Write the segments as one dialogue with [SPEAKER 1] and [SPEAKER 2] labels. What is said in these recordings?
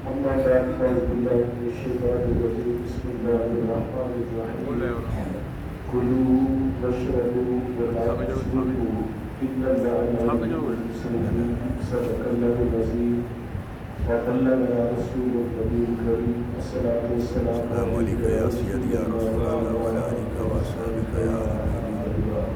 [SPEAKER 1] أما بعد فأعوذ بالله من الشيطان الرجيم بسم الله الرحمن الرحيم كلوا واشربوا ولا تسرفوا إن الله لا يحب المسرفين صدق الله العظيم وبلغنا رسول النبي الكريم الصلاة والسلام
[SPEAKER 2] عليك يا سيدي يا رسول الله وعلى آلك وأصحابك يا حبيب الله.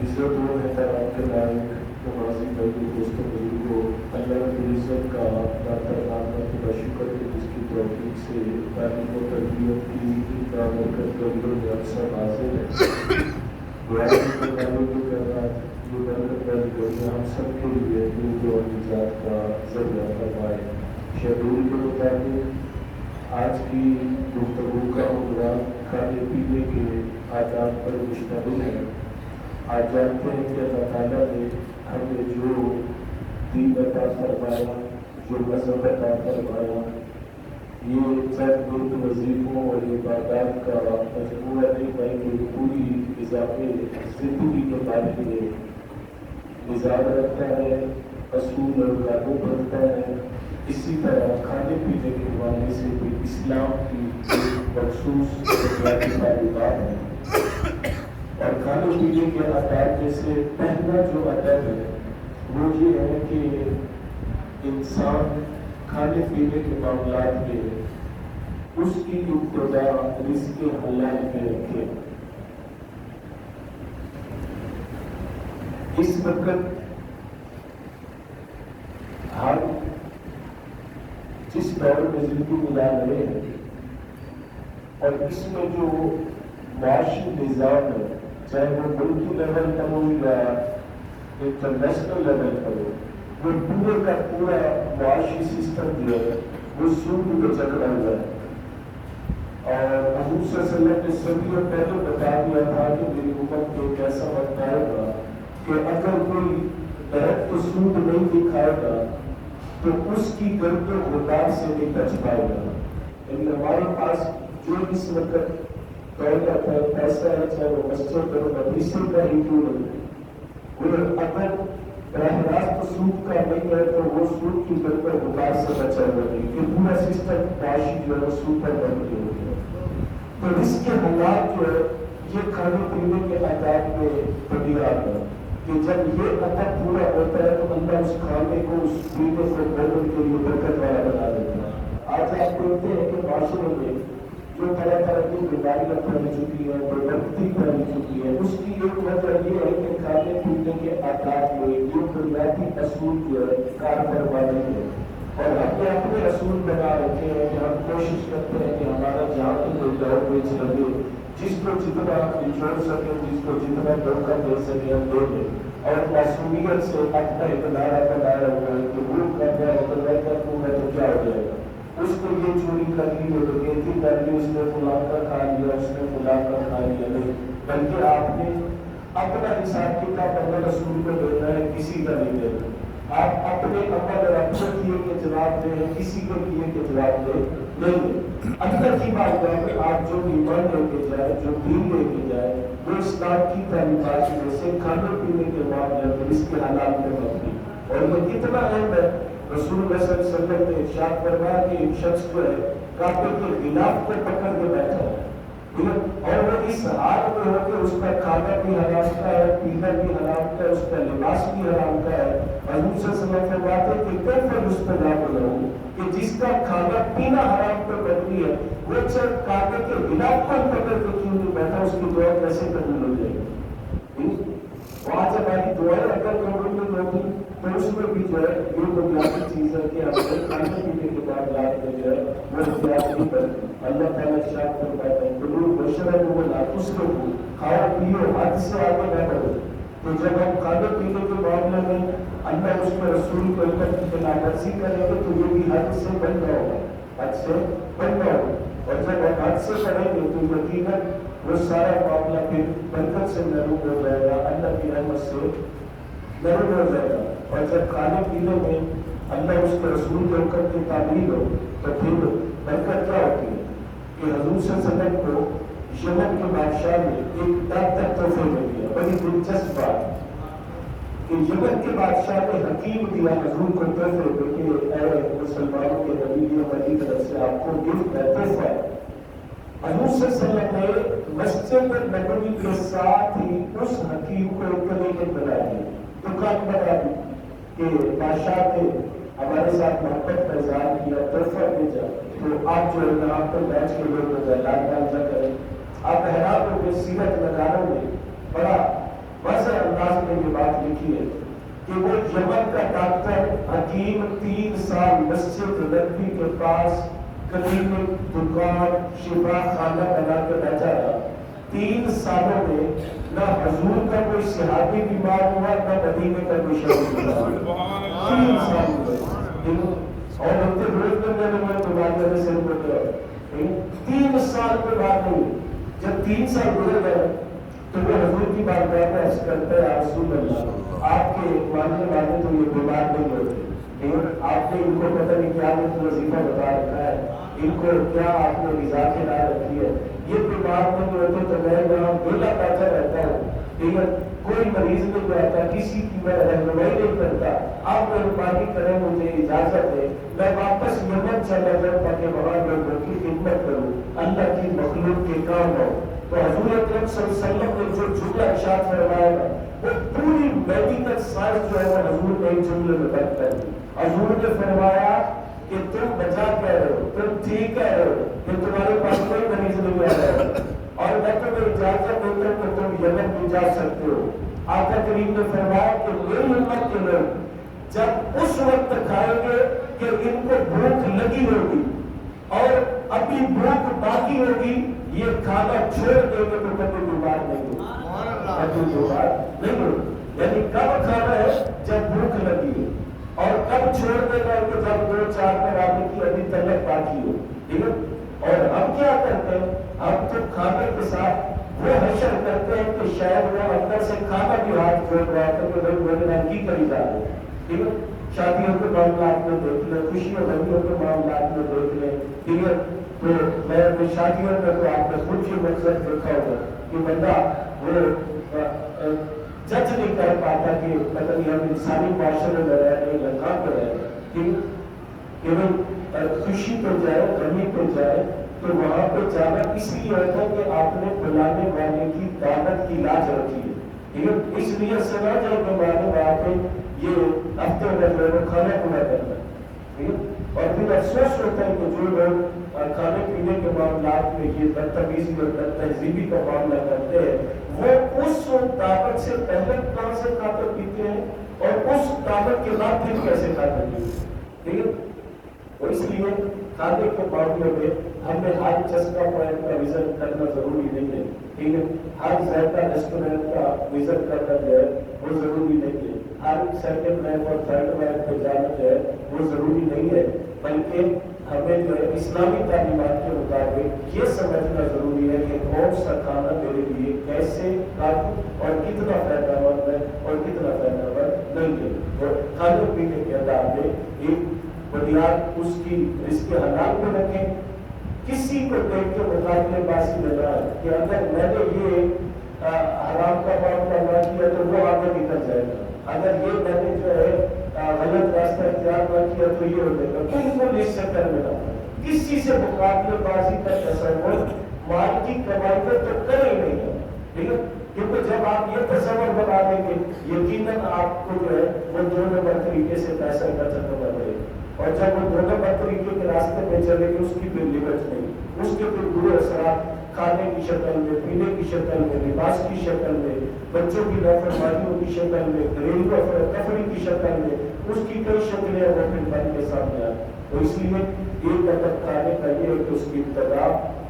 [SPEAKER 1] عزت و احترام کے لائق نمازی بھائی دوستوں بزرگوں، اللہ کی عزت کا داتا ماننا کا شکر ہے جس کی توفیق سے تعلیم و تربیت کی کا برکت کریوں میں اکثر حاضر ہے. دعائیں کرنے کے بعد یہ برکت والی گھڑیاں ہم سب کے لیے دین اور نجات کا ذریعہ فرمائے. شیڈول کے مطابق آج کی گفتگو کا عنوان کھانے پینے کے آداب پر مشتمل ہے. آج جانتے ہیں کہ اللہ تعالیٰ نے ہمیں جو دین عطا فرمایا، جو مذہب عطا فرمایا، یہ چند گرد وظیفوں اور عبادات کا مجموعہ نہیں بلکہ پوری نظام زندگی کے بارے میں نظام رکھتا ہے، اصول اور قانون رکھتا ہے. اسی طرح کھانے پینے کے حوالے سے بھی اسلام کی ایک مخصوص بنیادی تعلیمات ہے. اور کھانے پینے کے آداب میں سے پہلا جو ادب ہے وہ یہ ہے کہ انسان کھانے پینے کے معاملات میں اس کی ابتدا رزق حلال میں رکھے. اس وقت ہم جس دور میں زندگی گزار رہے ہیں اور اس میں جو معاشی نظام ہے، چاہے وہ ملکی لیول پر ہو یا انٹرنیشنل لیول پر ہو، وہ پورے کا پورا معاشی سسٹم جو ہے وہ سود پہ چل رہا ہے. اور حضور صلی اللہ علیہ وسلم نے صدیوں پہلے بتا دیا تھا کہ میری امت کو ایک ایسا وقت آئے گا کہ اگر کوئی درخت سود نہیں دکھائے گا تو اس کی گرد و غبار سے نہیں بچ پائے گا. یعنی ہمارے پاس جو اس وقت دولت ہے، پیسہ ہے، چاہے وہ مسجد کرو مدرسے کا ہی کیوں نہیں، وہ اگر براہ راست سود کا نہیں ہے تو وہ سود کی گرد و غبار سے بچا ہوا نہیں کہ پورا سسٹم معاشی جو ہے سود پر بن گیا ہو. تو اس کے حالات جو ہے یہ کھانے پینے کے آداب میں بنیاد ہے کہ جب یہ ادب پورا ہوتا ہے تو اللہ اس کھانے کو، اس پینے کو بولنے کے لیے برکت والا بنا دیتا ہے. آج آپ دیکھتے ہیں کہ معاشرے میں جو طرح طرح کی بیماریاں پھیل چکی ہے، بے وقتی پھیل چکی ہے، اس کی ایک وجہ یہ ہے کہ کھانے پینے کے آداب میں یہ بنیادی اصول جو ہے کارکروانے ہیں. اور ہم نے اپنے اصول بنا رکھے ہیں کہ ہم کوشش کرتے ہیں کہ ہمارا جہاں کوئی دور بیچ لگے، جس کو جتنا نچوڑ سکے، جس کو جتنا دھوکہ دے سکے ہم دے دیں. اور معصومیت سے اپنا ادارہ بنایا ہوا ہے کہ وہ کر رہا ہے تو میں کر دوں گا تو کیا ہو جائے گا. اس کو یہ چوری کر لی، وہ ڈکیتی کر لی، اس نے فلاں کا کھا لیا، اس نے فلاں کا کھا لیا. نہیں، بلکہ آپ نے اپنا حساب کتاب اپنے رسول کو دینا ہے، کسی کا نہیں دینا. آپ اپنے عمل اور اپنے کیے کے جواب دیں، کسی کو کیے کے جواب دیں نہیں. اندر کی بات ہے کہ آپ جو ایمان لے کے جائے، جو دین لے کے جائے، وہ اسلام کی تعلیمات میں سے کھانے پینے کے معاملے میں اس کے حالات میں مبنی. اور یہ کتنا اہم ہے. رسول اللہ صلی اللہ علیہ وسلم نے ارشاد فرمایا کہ ایک شخص جو ہے کعبے کے غلاف کو پکڑ کے بیٹھا ہے اور وہ اس حال میں ہو کہ اس کا کھانا بھی حرام کا ہے، پینا بھی حرام کا ہے، اس کا لباس بھی حرام کا ہے. حضور صلی اللہ علیہ وسلم فرماتے ہیں کہ کیسے اس پہ نہ بولوں کہ جس کا کھانا پینا حرام پر مبنی ہے وہ صرف کعبے کے غلاف کو پکڑ کے کیوں نہیں بیٹھا، اس کی دعا کیسے قبول ہو جائے گی. وہاں سے ہماری دعائیں اگر قبول نہیں ہوگی تو اس میں بھی جو ہے یہ بنیادی چیز ہے کہ ہمارے کھانے پینے کے معاملات میں جو ہے وہ احتیاط نہیں کرتے. اللہ تعالیٰ ارشاد فرماتا ہے کلوا واشربوا ولا تسرفوا، کھاؤ پیو، حد سے آگے نہ بڑھو. تو جب ہم کھانے پینے کے معاملے میں اللہ اس کے رسول کو اللہ کی خلاف ورزی کریں گے تو یہ بھی حد سے بن رہا ہوگا، حد سے بن رہا ہوگا. اور جب ہم حد سے کریں گے تو یقیناً وہ سارا معاملہ پھر برکت سے محروم ہو جائے گا، اللہ کی رحمت سے محروم ہو جائے گا. اور جب کھانے پینے میں اللہ اس کے رسول کے حکم کی تعمیل ہو تو پھر برکت کیا ہوتی ہے کہ حضور صلی اللہ علیہ وسلم کو یمن کے بادشاہ نے ایک تک تحفے میں دیا. بڑی دلچسپ بات کہ یمن کے بادشاہ نے حکیم دیا حضور کو تحفے میں کہ اے مسلمانوں کے نبی آپ کو گفٹ ہے، تحفہ ہے۔ حضور صلی اللہ علیہ وسلم نے مسجد نبوی کے ساتھ ہی اس حکیم کو ایک کلینک بنا دی، دکان بنا دی کہ بادشاہ نے ہمارے ساتھ محبت کا اظہار کیا، تحفہ بھیجا، تو آپ جو ہے نا آپ کو بیچ کے لوگ لاکھ کریں۔ آپ حیران ہو گئے، سیرت نگاروں نے بڑا واضح انداز میں یہ بات لکھی ہے کہ وہ یمن کا ڈاکٹر حکیم 3 سال مسجد نبوی کے پاس کلینک، دکان، شفا خانہ بنا کے بیٹھا رہا۔ 3 سالوں میں نہ حضور کا کوئی صحابی بیمار ہوا، نہ مدینے کا کوئی شخص بیمار ہوا۔ 3 سال میں اور ان کے روز میں تمہارے سے 3 سال کے بعد نہیں، جب 3 سال گزر گئے تو وہ حضور کی بارگاہ میں عرض کرتا ہے، رسول اللہ آپ کے ماننے والے تو یہ بیمار نہیں ہوتے، آپ نے ان کو پتہ نہیں کیا وظیفہ بتا رکھا ہے، ان کو کیا آپ نے غذا کھلا رکھی ہے، یہ بیمار نہیں ہوتے تو میں یہاں بھولا بیٹھا رہتا ہوں، کوئی مریض نہیں آتا، کسی کی میں رہنمائی نہیں کرتا، آپ مہربانی کریں مجھے اجازت دیں میں واپس یمن چلا جاؤں تاکہ وہاں لوگوں کی خدمت کروں، اللہ کی مخلوق کے کام ہو۔ تو حضور اکرم صلی اللہ علیہ وسلم نے جو جملہ ارشاد فرمایا گا وہ پوری میڈیکل سائنس جو ہے وہ حضور نے ایک جملے میں بیان کر دی۔ حضور نے فرمایا کہ تم بچا کہہ رہے ہو، تم ٹھیک کہہ رہے ہو کہ تمہارے پاس کوئی مریض نہیں آ رہا ہے، اور میں تمہیں اجازت دیتا ہوں کہ تم یمن بھی جا سکتے ہو۔ آقا کریم نے فرمایا کہ میری امت کے لوگ جب اس وقت کھائیں گے کہ ان کو بھوک لگی ہوگی اور ابھی بھوک باقی ہوگی، یہ کھانا چھوڑ دیں گے تو کبھی بیمار نہیں ہوگی، کبھی بیمار نہیں ہوگی۔ یعنی کب کھانا ہے؟ جب بھوک لگی ہے، اور کب چھوڑ دینا ہے کہ جب 2-4 آنے کی ابھی تلک باقی ہو، ٹھیک ہے۔ اور ہم کیا کرتے ہیں؟ ہم تو کھانے کے ساتھ وہ حشر کرتے ہیں کہ شاید وہ اندر سے کھانا بھی ہاتھ چھوڑ رہا ہے کہ بھائی میرے نام کی کری جا رہے ہیں، ٹھیک ہے۔ شادیوں کے معاملات میں دیکھ لیں، خوشیوں غمیوں کے معاملات میں دیکھ لیں، ٹھیک ہے۔ تو میں شادیوں میں تو آپ نے خود ہی مقصد دیکھا ہوگا کہ بندہ وہ جج نہیں کر پاتا کہ مطلب ہم انسانی معاشرے میں رہ رہے ہیں، کہاں پہ رہ رہے ہیں، کہ خوشی پہ جائے، غمی پہ جائے تو وہاں پہ جانا اس لیے ہوتا ہے کہ آپ نے بلانے والے کی دعوت کی لاج رکھی ہے، ٹھیک ہے۔ اس لیے سے نہ جائے کہ ہمارے وہاں پہ یہ ہفتے میں جو ہے کھانا پورا کرنا ہے، ٹھیک ہے۔ اور پھر افسوس ہوتا ہے کہ جو لوگ کھانے پینے کے معاملات میں یہ بدتمیزی اور بدتہذیبی کا معاملہ کرتے ہیں، وہ اس دعوت سے پہلے کہاں سے کھاتے پیتے ہیں اور اس دعوت کے بعد پھر کیسے کھاتے پیتے ہیں، ٹھیک ہے۔ اور اس لیے کھانے کے معاملے میں ہمیں ہر چسکا پوائنٹ کا وزٹ کرنا ضروری نہیں ہے، ٹھیک ہے۔ ہر ذائقہ ریسٹورینٹ کا وزٹ کرنا جو ہے وہ ضروری نہیں ہے، ہر سیکنڈ لائف اور تھرڈ لائف پہ جانا جو ہے وہ ضروری نہیں ہے، بلکہ ہمیں جو ہے اسلامی تعلیمات کے مطابق یہ سمجھنا ضروری ہے کہ کون سا کھانا میرے لیے کیسے کھاؤں اور کتنا فائدہ مند ہے اور کتنا فائدہ مند نہیں ہے۔ اور کھانے پینے کے انداز میں ایک بنیاد اس کی رزق حلال میں رکھیں، کسی کو دیکھ کے مقابلے بازی میں نہ آئے کہ اگر میں نے یہ حرام کا معاملہ نہ کیا تو وہ آگے نکل جائے گا، اگر یہ میں نے جو ہے غلط راستہ اختیار نہ کیا تو یہ ہو جائے گا، بالکل اس چکر میں نہ کسی سے مقابلے بازی کا تصور مال کی کمائی میں تو کرے ہی نہیں ہے، ٹھیک ہے۔ کیونکہ جب آپ یہ تصور بنا دیں گے یقیناً آپ کو جو ہے وہ 2 نمبر طریقے سے پیسہ اکٹھا کرنا پڑے گا، اور جب وہ 2 نمبر طریقے کے راستے پہ چلے گی اس کی پھر لمٹ نہیں، اس کے پھر برے اثرات کھانے کی شکل میں، پینے کی شکل میں، لباس کی شکل میں، بچوں کی نافرمانیوں کی شکل میں، گھریلو افراتفری کی شکل میں، اس کی کئی شکلیں وہ پھر بن کے سامنے آتی۔ تو اس لیے ایک ادب کھانے کا یہ ہے کہ اس کی ابتدا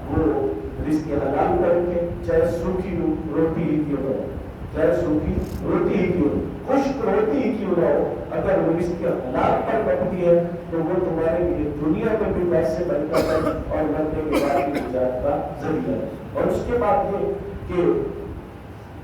[SPEAKER 1] وہ رزق حلال کر کے، چاہے سوکھی روٹی ہی کیوں نہ ہو، چاہے سوکھی روٹی ہی کیوں نہ ہو، خشک روٹی ہی کیوں نہ ہو، اگر وہ رزق حلال پر بنتی ہے تو وہ تمہارے لیے دنیا میں بھی پیسے بنتا ہے اور مرنے کے بعد بھی نجات کا ذریعہ ہے۔ اور اس کے بعد یہ کہ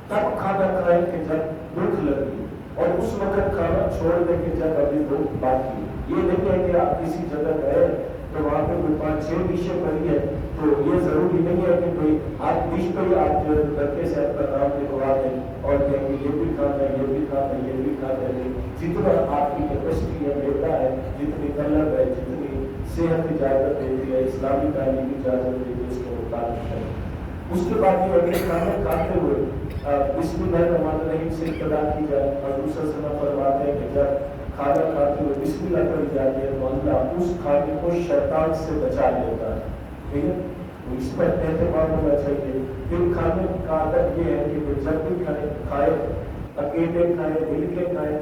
[SPEAKER 1] تب کھانا کھائیں کہ جب بھوک لگی، اور اس وقت کھانا چھوڑ دیں کہ جب ابھی بھوک باقی ہے۔ یہ نہیں ہے کہ آپ کسی جگہ گئے تو وہاں پہ کوئی 5-6 ڈشیں پڑی ہے تو یہ ضروری نہیں ہے کہ کوئی آپ ڈش پہ ہی آپ جو لڑکے سے اپنا نام لکھوا دیں اور کہیں گے یہ بھی کھانا ہے، یہ بھی کھانا ہے، یہ بھی کھانا ہے۔ جتنا آپ کی کیپیسٹی ہے، بیٹا ہے، جتنی طلب ہے، جتنی صحت اجازت دیتی ہے، اسلامی تعلیم اجازت دیتی ہے اس کو مطابق کریں۔ اس کے بعد یہ ہے کہ کھانا کھاتے ہوئے بسم اللہ الرحمن الرحیم سے ابتدا کی جائے۔ حضور صلی اللہ علیہ وسلم فرماتے ہیں کہ جب کھانا کھاتے ہوئے بسم اللہ پڑھی جاتی ہے تو اللہ اس کھانے کو شیطان سے بچا لیتا ہے، ٹھیک ہے؟ تو اس پر اہتمام ہونا چاہیے۔ پھر کھانے کا عادت یہ ہے کہ جب بھی کھائے اکیلے کھائے، مل کے کھائے،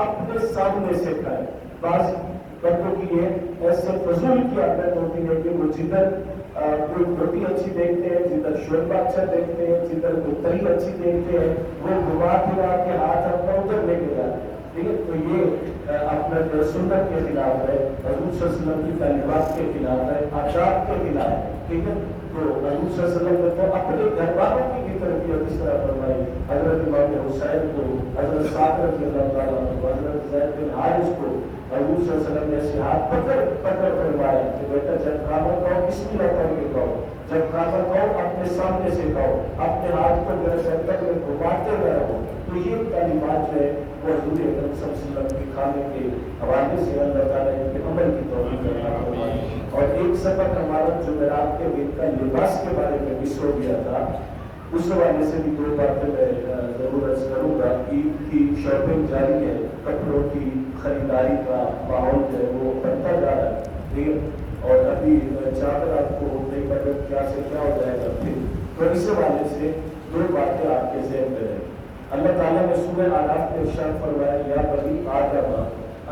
[SPEAKER 1] اپنے سامنے سے کھائے۔ بعض بچوں کی یہ ایسے فضول کی عادت ہوتی ہے کہ وہ جدھر کوئی روٹی اچھی دیکھتے ہیں، جدھر شوربہ اچھا دیکھتے ہیں، جدھر کوئی تری اچھی دیکھتے ہیں، وہ گھما پھرا کے ہاتھ اپنا ادھر لے کے جاتے ہیں، ٹھیک ہے؟ تو یہ اپنا جو سنت کے خلاف ہے، حضور صلی اللہ علیہ وسلم کی تعلیمات کے خلاف ہے، آداب کے خلاف ہے، ٹھیک ہے؟ تو حضور صلی اللہ علیہ وسلم نے تو اپنے گھر والوں کی بھی تربیت اس طرح فرمائی۔ حضرت امام حسین کو، حضرت سعد رضی اللہ تعالیٰ عنہ کو، حضرت زید بن حارث کو حضور صلی اللہ علیہ وسلم نے ایسے ہاتھ پکڑ فرمایا کہ بیٹا جب کھانا کھاؤ بسم اللہ پڑھ کے کھاؤ، جب کھانا کھاؤ اپنے سامنے سے کھاؤ، اپنے ہاتھ کو میرے سرکت میں گھماتے ہوئے رہو۔ تو یہ تعلیمات جو ہے وہ حضور اکرم صلی اللہ علیہ وسلم کے کھانے کے حوالے سے اللہ تعالیٰ ان کے عمل کی توفیق عطا فرمائے۔ اور ایک سبق ہمارا جمعرات کے دن کا لباس کے بارے میں مس ہو گیا تھا، اس حوالے سے بھی دو باتیں میں ضرور عرض کروں گا۔ عید کی شاپنگ جاری ہے، کپڑوں کی خریداری کا ماحول جو ہے وہ بنتا جا رہا ہے، ٹھیک ہے؟ اور ابھی چادر آپ کو نہیں پڑے کیا سے کیا ہو جائے گا پھر، تو اس حوالے سے دو باتیں آپ کے ذہن میں رہیں۔ اللہ تعالیٰ نے سورہ اعراف میں ارشاد فرمایا یا بنی آدم،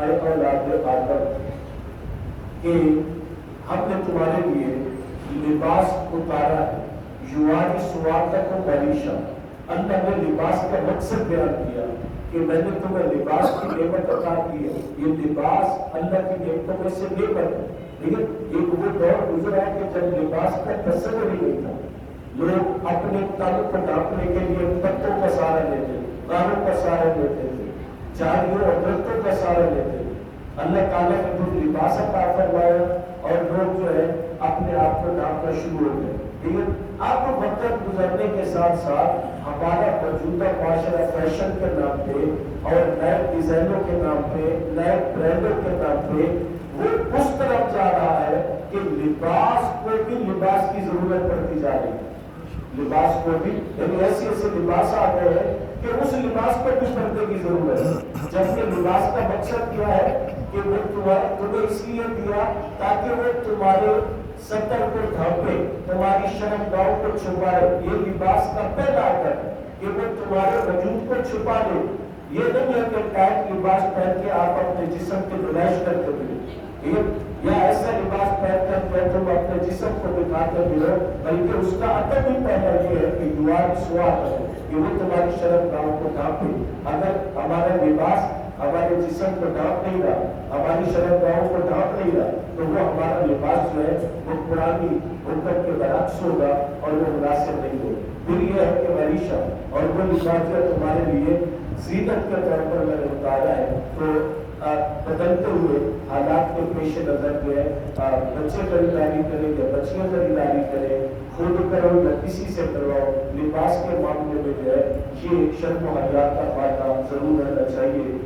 [SPEAKER 1] اے اولاد آدم، کہ ہم نے تمہارے لیے لباس اتارا ہے، یواری سواتکم وریشا۔ اللہ نے لباس کا مقصد بیان کیا کہ میں نے تمہیں لباس کی نعمت عطا کی ہے۔ یہ لباس اللہ کی نعمتوں میں سے نعمت ہے، ٹھیک ہے؟ یہ وہ دور گزرا ہے کہ جب لباس کا تصور ہی نہیں تھا، لوگ اپنے تن کو ڈھانپنے کے لیے پتوں کا سہارا لیتے تھے، غاروں کا سہارا لیتے تھے، جھاڑیوں اور درختوں کا سہارا لیتے تھے۔ اللہ تعالیٰ نے جو لباس عطا فرمایا اور لوگ جو ہے اپنے آپ کو ڈھانپنا شروع ہو گئے، ٹھیک ہے؟ اب وقت گزرنے کے ساتھ ساتھ ہمارا موجودہ معاشرہ فیشن کے نام پہ اور نئے ڈیزائنوں کے نام پہ، نئے برانڈوں کے نام پہ وہ اس طرف جا رہا ہے کہ لباس کو بھی لباس کی ضرورت پڑتی جا رہی ہے۔ لباس کو بھی یعنی ایسے لباس آ گئے ہیں کہ اس لباس پر بھی پردے کی ضرورت ہے، جبکہ لباس کا مقصد کیا ہے کہ وہ تمہیں اس لیے دیا تاکہ وہ تمہارے سطر کو ڈھانپے، تمہاری شرمگاہوں کو چھپائے۔ یہ لباس کا پہلا آدر ہے کہ وہ تمہارے وجود کو چھپا دے۔ یہ نہیں ہے کہ ٹائٹ لباس پہن کے آپ اپنے جسم کی نمائش کرتے ہوئے، یا ایسا لباس پہن کر تم اپنے جسم کو دکھاتے ملو، بلکہ اس کا ادب بھی پہلا یہ ہے کہ یوار سواد ہے کہ وہ تمہاری شرمگاہوں کو ڈھانپے۔ اگر ہمارا لباس ہمارے جسم کو ڈھانپ نہیں رہا، ہماری شرمگاہوں کو ڈھانپ نہیں رہا، تو وہ ہمارا لباس جو ہے وہ پرانی حکمت کے برعکس ہوگا اور وہ مناسب نہیں ہوگا۔ پھر یہ ہے کہ وریشہ، اور وہ لباس جو تمہارے لیے زینت کے طور پر میں نے اتارا ہے، تو بدلتے ہوئے حالات کے پیش نظر جو ہے بچے خریداری کریں یا بچیاں خریداری کریں، خود کرو یا کسی سے کرواؤ، لباس کے معاملے میں جو ہے یہ شرم و حیا کا فائدہ ضرور رہنا چاہیے۔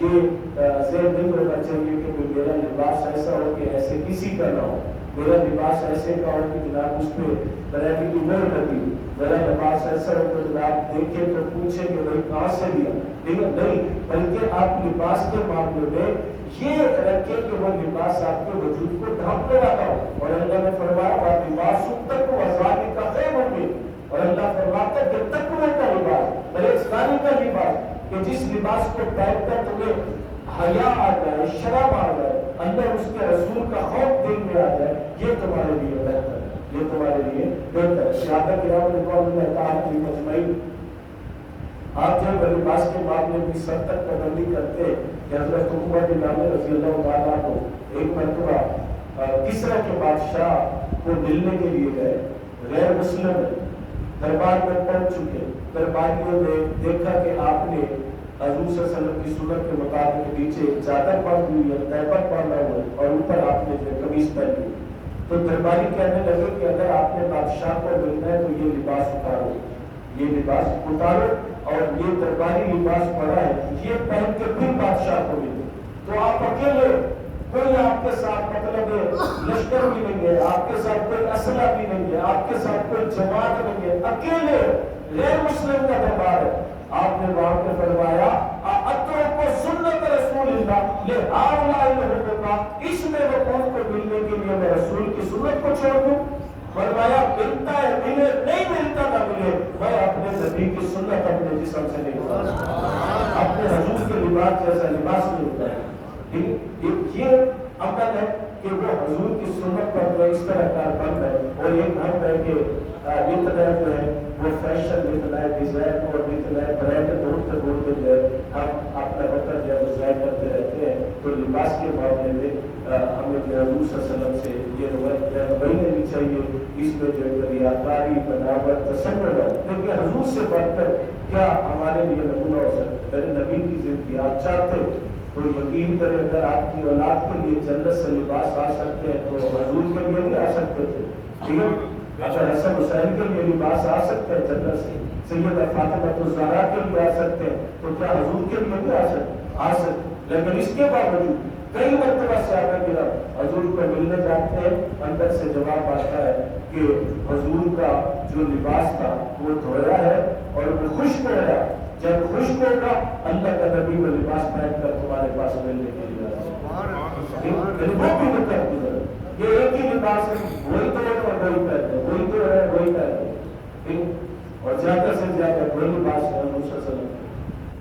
[SPEAKER 1] یہ ذہن نہیں ہونا چاہیے کہ میرا لباس ایسا ہو کہ ایسے کسی کا نہ ہو، میرا لباس ایسے کا ہو کہ جناب اس پہ برادری کی مہر لگی، میرا لباس ایسا ہو کہ جناب دیکھیں تو پوچھیں کہ بھائی کہاں سے لیا، لیکن نہیں، بلکہ آپ لباس کے معاملے میں یہ رکھیں کہ وہ لباس آپ کے وجود کو ڈھانپنے والا ہو۔ اور اللہ نے فرمایا لباس تک وزانی کا خیر ہوگی، اور اللہ فرماتا ہے کہ تقوی کا لباس، پرہیزگاری کا لباس، کہ جس لباس کو پہن کر تمہیں حیا آ جائے، شرم آ جائے، اندر اس کے رسول کا خوف دل میں آ جائے، یہ تمہارے لیے بہتر ہے، یہ تمہارے لیے بہتر ہے۔ صحابہ کرام رضوان اللہ تعالیٰ علیہم اجمعین، آپ جب لباس کے معاملے میں سب تک پابندی کرتے کہ حضرت عمر بن عامر رضی اللہ تعالیٰ کو ایک مرتبہ کسرا کے بادشاہ کو ملنے کے لیے گئے، غیر مسلم ہے، دربار میں پہنچ چکے، درباریوں نے دیکھا کہ آپ نے حضور صلی اللہ علیہ وسلم کی سنت کے مطابق نیچے چادر باندھی ہوئی ہے، تہبند باندھا ہوا ہے، اور اوپر آپ نے جو قمیص پہنی ہوئی، تو درباری کہنے لگے کہ اگر آپ نے بادشاہ کو ملنا ہے تو یہ لباس اتارو، یہ لباس اتارو، اور یہ درباری لباس پڑا ہے یہ پہن کے پھر بادشاہ کو ملے۔ تو آپ اکیلے کوئی آپ کے ساتھ مطلب لشکر بھی نہیں ہے، آپ کے ساتھ کوئی اسلحہ بھی نہیں ہے، آپ کے ساتھ کوئی جماعت نہیں ہے، اکیلے غیر مسلم کا دربار ہے. آپ نے وہاں پہ فرمایا اترکو سنت رسول اللہ لہؤلاء الحقوق، اس میں وقوف کو ملنے کے لیے میں رسول کی سنت کو چھوڑ دوں؟ فرمایا ملتا ہے ملے، نہیں ملتا نہ ملے، میں اپنے نبی کی سنت اپنے جسم سے نہیں اتار سکتا، اپنے حضور کے لباس جیسا لباس نہیں اتارا. یہ عمل ہے کہ وہ حضور کی سنت پر جو اس طرح کاربند ہے، اور یہ گھر ہے کہ اتنا جو ہے وہ فیشن اتنا ہے، ڈیزائن اور اتنا ہے برانڈ ڈھونڈتے جو ہے ہم اپنا وقت جو ہے ضائع کرتے رہتے ہیں. تو لباس کے معاملے میں ہمیں جو حضور صلی اللہ علیہ وسلم سے یہ روایت لینی چاہیے. اس میں جو ہے ریاکاری، بناوٹ، تصور ہے، کیونکہ حضور سے بڑھ کر کیا ہمارے لیے نمونہ ہو سکتا ہے؟ میرے نبی کی زندگی آپ چاہتے تو یقین کریں اگر آپ کی اولاد کے لیے جنت سے لباس آ سکتے ہیں تو حضور کے لیے بھی آ سکتے تھے. ٹھیک ہے، اگر حسن حسین کے لیے لباس آ سکتے ہیں جنت سے، سیدہ فاطمہ الزہرا کے لیے آ سکتے ہیں، تو کیا حضور کے لیے بھی آ سکتے؟ لیکن اس کے باوجود کئی مرتبہ صحابہ کرام حضور کو ملنے جاتے ہیں، اندر سے جواب آتا ہے کہ حضور کا جو لباس تھا وہ دھویا ہے اور وہ خشک ہو گیا، جب خشک ہوگا اللہ کا نبی وہ لباس پہن کر تمہارے پاس ملنے کے لیے یہ ایک ہی لباس ہے، وہی تو ہے اور وہی پہنتے، وہی تو ہے وہی پہنتے، اور زیادہ سے زیادہ وہی لباس ہے حضور صلی اللہ علیہ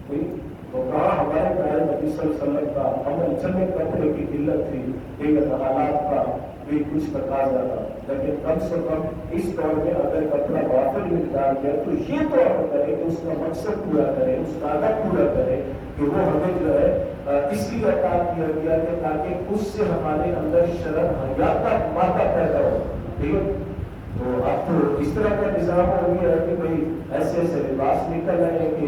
[SPEAKER 1] وسلم. تو کہاں ہمارے پیارے نبی صلی اللہ علیہ وسلم کا عمل چلے کپڑے کی قلت تھی، ایک حالات کا بھی کچھ تقاضا تھا، لیکن کم سے کم اس دور میں اگر کپڑا وافر مقدار کیا تو یہ تو کرے کہ اس کا مقصد پورا کرے، اس کا ہدف پورا کرے کہ وہ ہمیں جو ہے اس لیے عطا کیا گیا کہ تاکہ اس سے ہمارے اندر شرم حیا کا مادہ پیدا ہو. ٹھیک ہے، تو اب تو اس طرح کا نظام ہو گیا ہے کہ بھائی ایسے ایسے لباس نکل رہے ہیں کہ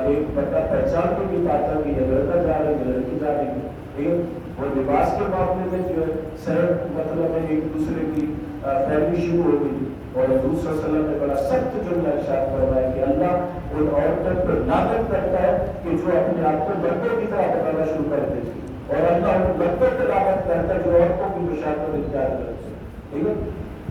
[SPEAKER 1] ایک بندہ پہچان کو بھی پاتا کہ یہ لڑکا جا رہا ہے یہ لڑکی جا رہی ہے. ٹھیک ہے، اور لباس کے معاملے میں جو ہے سر مطلب ہے ایک دوسرے کی پیروی شروع ہو گئی، اور حضور صلی اللہ علیہ وسلم نے بڑا سخت جملہ ارشاد فرمایا کہ اللہ ان عورتوں پر لعنت کرتا ہے کہ جو اپنے آپ کو مردوں کی طرح بتانا شروع کر دیتی، اور اللہ ان مردوں پر لعنت کرتا ہے جو عورتوں کی مشابہت اختیار کرتے ہیں. ٹھیک ہے،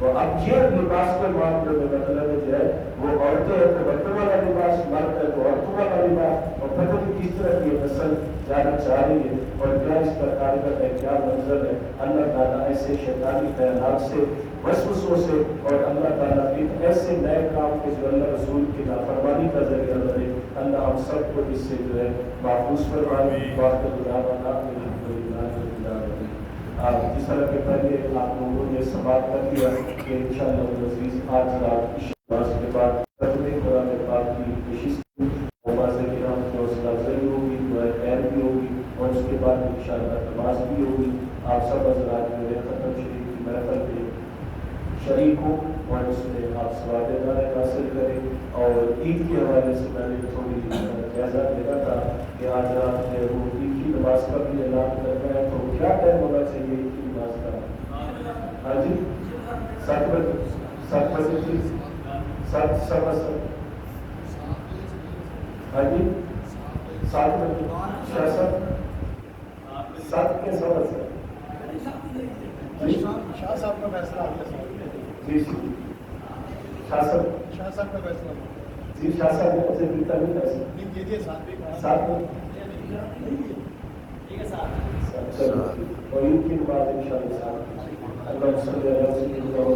[SPEAKER 1] تو اب یہ لباس کے معاملے میں مطلب جو ہے وہ عورتیں ہیں تو مردوں والا لباس، مرد ہے تو عورتوں والا لباس، اور پتہ نہیں کس طرح کی نسل جانا چاہ رہی ہے اور کیا اس کا کارگر ہے، کیا منظر ہے. اللہ تعالیٰ ایسے شیطانی خیالات سے، وسوسوں سے، اور اللہ تعالیٰ ایک ایسے نئے کام کے جو اللہ رسول کی نافرمانی کا ذریعہ بنے، اللہ ہم سب کو اس سے جو ہے محفوظ فرمائے. جس طرح کے پہلے آپ لوگوں نے سوال کر دیا کہ انشاءاللہ العزیز آج رات کی نماز کے بعد ترجمہ قرآن پاک کی کوشش نماز کرام کی حوصلہ افزائی ہوگی، دعائے خیر بھی ہوگی، اور اس کے بعد انشاءاللہ نماز بھی ہوگی. آپ سب حضرات جو ہے ختم شریف کی محفل میں شریک ہو اور اس میں آپ ثواب دعائیں حاصل کریں. اور عید کے حوالے سے میں نے تھوڑی جائزہ دینا تھا کہ آج رات میں وہ عید کی نماز کا بھی اعلان کرنا ہے، تو کیا ٹائم ہونا چاہیے عید کی نماز کا؟ ہاں جی 7 بجے، 7 بجے تھی، 7:15. ہاں جی 7 بجے، 7 کے 7 سے
[SPEAKER 3] شاہ صاحب کا فیصلہ آ گیا.
[SPEAKER 1] جی شاہ
[SPEAKER 3] صاحب کا فیصلہ.
[SPEAKER 1] جی شاہ صاحب نے مجھے ملتا نہیں پیسے
[SPEAKER 3] یہ
[SPEAKER 1] 7 میں اور عید کی نماز انشاءاللہ اللہ صلی اللہ علیہ وسلم